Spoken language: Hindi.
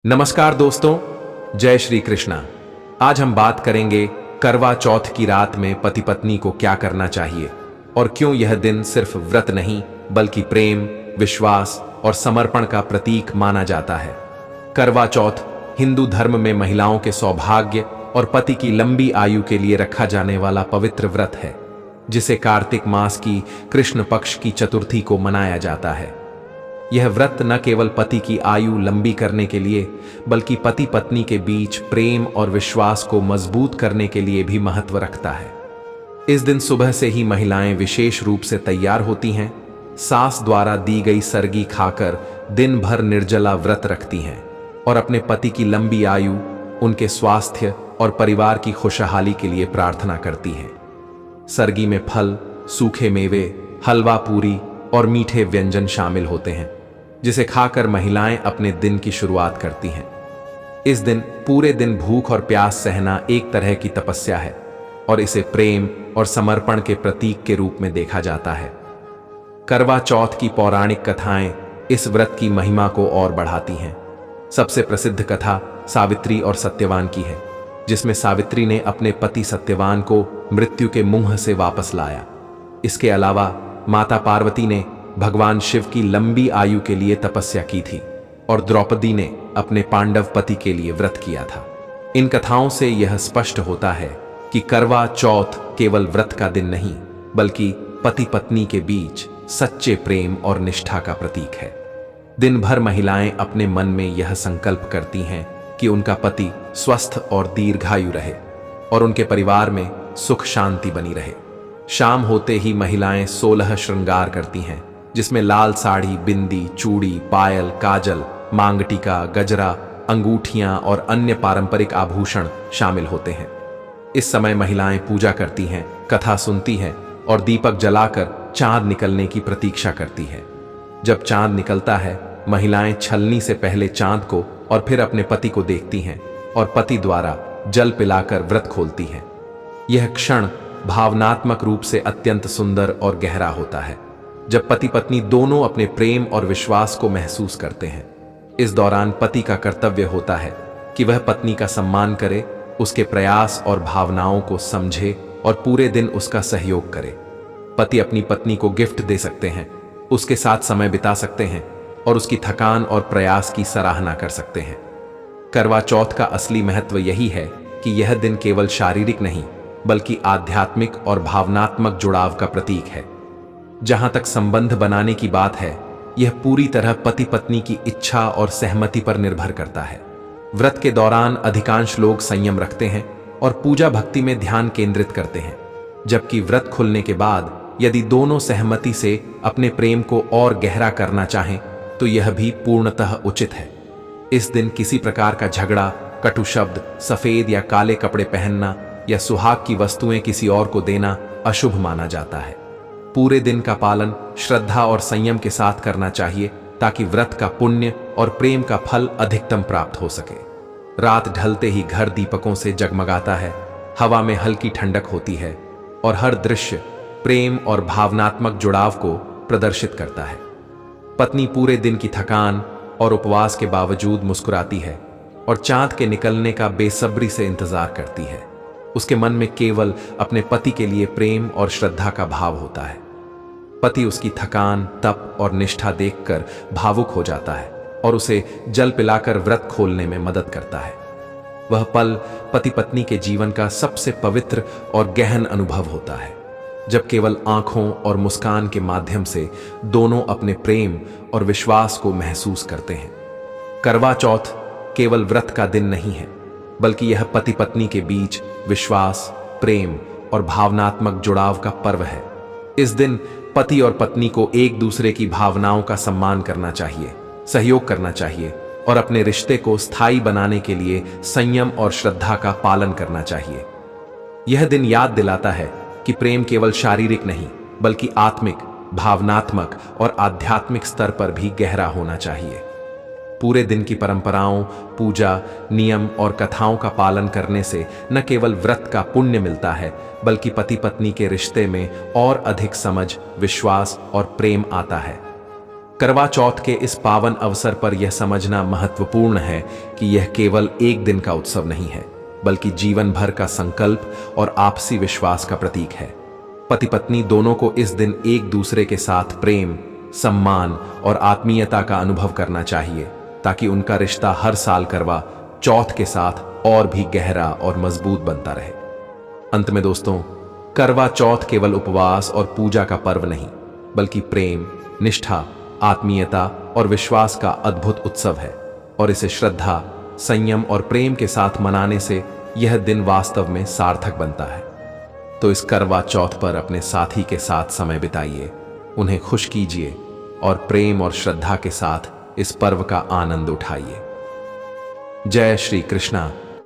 नमस्कार दोस्तों, जय श्री कृष्णा। आज हम बात करेंगे करवा चौथ की रात में पति पत्नी को क्या करना चाहिए और क्यों यह दिन सिर्फ व्रत नहीं बल्कि प्रेम, विश्वास और समर्पण का प्रतीक माना जाता है। करवा चौथ हिंदू धर्म में महिलाओं के सौभाग्य और पति की लंबी आयु के लिए रखा जाने वाला पवित्र व्रत है, जिसे कार्तिक मास की कृष्ण पक्ष की चतुर्थी को मनाया जाता है। यह व्रत न केवल पति की आयु लंबी करने के लिए बल्कि पति पत्नी के बीच प्रेम और विश्वास को मजबूत करने के लिए भी महत्व रखता है। इस दिन सुबह से ही महिलाएं विशेष रूप से तैयार होती हैं, सास द्वारा दी गई सरगी खाकर दिन भर निर्जला व्रत रखती हैं और अपने पति की लंबी आयु, उनके स्वास्थ्य और परिवार की खुशहाली के लिए प्रार्थना करती हैं। सरगी में फल, सूखे मेवे, हलवा पूरी और मीठे व्यंजन शामिल होते हैं, जिसे खाकर महिलाएं अपने दिन की शुरुआत करती हैं। इस दिन पूरे दिन भूख और प्यास सहना एक तरह की तपस्या है और इसे प्रेम और समर्पण के प्रतीक के रूप में देखा जाता है। करवा चौथ की पौराणिक कथाएं इस व्रत की महिमा को और बढ़ाती हैं। सबसे प्रसिद्ध कथा सावित्री और सत्यवान की है, जिसमें सावित्री ने अपने पति सत्यवान को मृत्यु के मुंह से वापस लाया। इसके अलावा माता पार्वती ने भगवान शिव की लंबी आयु के लिए तपस्या की थी और द्रौपदी ने अपने पांडव पति के लिए व्रत किया था। इन कथाओं से यह स्पष्ट होता है कि करवा चौथ केवल व्रत का दिन नहीं बल्कि पति पत्नी के बीच सच्चे प्रेम और निष्ठा का प्रतीक है। दिन भर महिलाएं अपने मन में यह संकल्प करती हैं कि उनका पति स्वस्थ और दीर्घायु रहे और उनके परिवार में सुख शांति बनी रहे। शाम होते ही महिलाएं 16 श्रृंगार करती हैं, जिसमें लाल साड़ी, बिंदी, चूड़ी, पायल, काजल, मांग टीका, गजरा, अंगूठियां और अन्य पारंपरिक आभूषण शामिल होते हैं। इस समय महिलाएं पूजा करती हैं, कथा सुनती हैं और दीपक जलाकर चांद निकलने की प्रतीक्षा करती है। जब चांद निकलता है, महिलाएं छलनी से पहले चांद को और फिर अपने पति को देखती हैं और पति द्वारा जल पिलाकर व्रत खोलती हैं। यह क्षण भावनात्मक रूप से अत्यंत सुंदर और गहरा होता है, जब पति पत्नी दोनों अपने प्रेम और विश्वास को महसूस करते हैं। इस दौरान पति का कर्तव्य होता है कि वह पत्नी का सम्मान करे, उसके प्रयास और भावनाओं को समझे और पूरे दिन उसका सहयोग करे। पति अपनी पत्नी को गिफ्ट दे सकते हैं, उसके साथ समय बिता सकते हैं और उसकी थकान और प्रयास की सराहना कर सकते हैं। करवा चौथ का असली महत्व यही है कि यह दिन केवल शारीरिक नहीं बल्कि आध्यात्मिक और भावनात्मक जुड़ाव का प्रतीक है। जहां तक संबंध बनाने की बात है, यह पूरी तरह पति पत्नी की इच्छा और सहमति पर निर्भर करता है। व्रत के दौरान अधिकांश लोग संयम रखते हैं और पूजा भक्ति में ध्यान केंद्रित करते हैं, जबकि व्रत खुलने के बाद यदि दोनों सहमति से अपने प्रेम को और गहरा करना चाहें तो यह भी पूर्णतः उचित है। इस दिन किसी प्रकार का झगड़ा, कटु शब्द, सफेद या काले कपड़े पहनना या सुहाग की वस्तुएं किसी और को देना अशुभ माना जाता है। पूरे दिन का पालन श्रद्धा और संयम के साथ करना चाहिए ताकि व्रत का पुण्य और प्रेम का फल अधिकतम प्राप्त हो सके। रात ढलते ही घर दीपकों से जगमगाता है, हवा में हल्की ठंडक होती है और हर दृश्य प्रेम और भावनात्मक जुड़ाव को प्रदर्शित करता है। पत्नी पूरे दिन की थकान और उपवास के बावजूद मुस्कुराती है और चांद के निकलने का बेसब्री से इंतजार करती है। उसके मन में केवल अपने पति के लिए प्रेम और श्रद्धा का भाव होता है। पति उसकी थकान, तप और निष्ठा देखकर भावुक हो जाता है और उसे जल पिलाकर व्रत खोलने में मदद करता है। वह पल पति पत्नी के जीवन का सबसे पवित्र और गहन अनुभव होता है, जब केवल आंखों और मुस्कान के माध्यम से दोनों अपने प्रेम और विश्वास को महसूस करते हैं। करवा चौथ केवल व्रत का दिन नहीं है बल्कि यह पति पत्नी के बीच विश्वास, प्रेम और भावनात्मक जुड़ाव का पर्व है। इस दिन पति और पत्नी को एक दूसरे की भावनाओं का सम्मान करना चाहिए, सहयोग करना चाहिए और अपने रिश्ते को स्थायी बनाने के लिए संयम और श्रद्धा का पालन करना चाहिए। यह दिन याद दिलाता है कि प्रेम केवल शारीरिक नहीं बल्कि आत्मिक, भावनात्मक और आध्यात्मिक स्तर पर भी गहरा होना चाहिए। पूरे दिन की परंपराओं, पूजा, नियम और कथाओं का पालन करने से न केवल व्रत का पुण्य मिलता है बल्कि पति पत्नी के रिश्ते में और अधिक समझ, विश्वास और प्रेम आता है। करवा चौथ के इस पावन अवसर पर यह समझना महत्वपूर्ण है कि यह केवल एक दिन का उत्सव नहीं है, बल्कि जीवन भर का संकल्प और आपसी विश्वास का प्रतीक है। पति पत्नी दोनों को इस दिन एक दूसरे के साथ प्रेम, सम्मान और आत्मीयता का अनुभव करना चाहिए, ताकि उनका रिश्ता हर साल करवा चौथ के साथ और भी गहरा और मजबूत बनता रहे। अंत में दोस्तों, करवा चौथ केवल उपवास और पूजा का पर्व नहीं, बल्कि प्रेम, निष्ठा, आत्मीयता और विश्वास का अद्भुत उत्सव है। और इसे श्रद्धा, संयम और प्रेम के साथ मनाने से यह दिन वास्तव में सार्थक बनता है। तो इस करवा चौथ पर अपने साथी के साथ समय बिताइए, उन्हें खुश कीजिए और प्रेम और श्रद्धा के साथ इस पर्व का आनंद उठाइए। जय श्री कृष्णा।